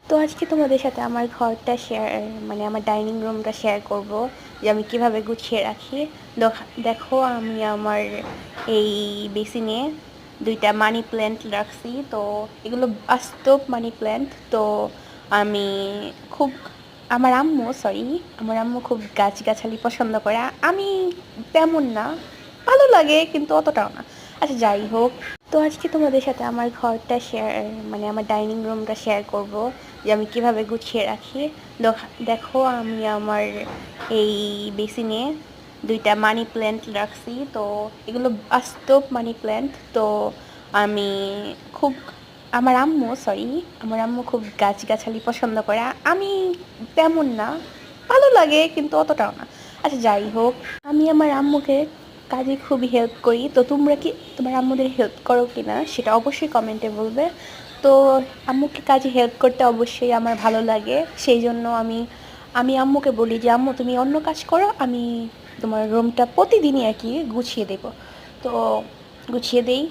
তো আজকে তোমাদের সাথে আমার ঘরটা শেয়ার আমার ডাইনিং রুমটা শেয়ার করব যে আমি কিভাবে গুছিয়ে রাখি। দেখো আমি আমার এই বেসিনে দুইটা মানি প্ল্যান্ট রাখছি। তো এগুলো বাস্তব মানি প্ল্যান্ট। তো আমি খুব আমার আম্মু খুব গাছগাছালি পছন্দ করে। আমি তেমন না, ভালো লাগে কিন্তু অতটাও না। আচ্ছা, যাই হোক। তো আজকে তোমাদের সাথে আমার ঘরটা শেয়ার আমার ডাইনিং রুমটা শেয়ার করব যে আমি কিভাবে গুছিয়ে রাখি। দেখো আমি আমার এই বেসিনে দুইটা মানি প্ল্যান্ট রাখছি। তো এগুলো বাস্তব মানি প্ল্যান্ট। তো আমি খুব আমার আম্মু খুব গাছগাছালি পছন্দ করে। আমি তেমন না, ভালো লাগে কিন্তু অতটাও না। আচ্ছা, যাই হোক। আমি আমার আম্মুকে কাজে খুবই হেল্প করি। তো তোমরা কি তোমার আম্মুদের হেল্প করো কি না সেটা অবশ্যই কমেন্টে বলবে। তো আম্মুকে কাজে হেল্প করতে অবশ্যই আমার ভালো লাগে। সেই জন্য আমি আমি আম্মুকে বলি যে আম্মু তুমি অন্য কাজ করো, আমি তোমার রুমটা প্রতিদিনই আর কি গুছিয়ে দেবো। তো গুছিয়ে দেই।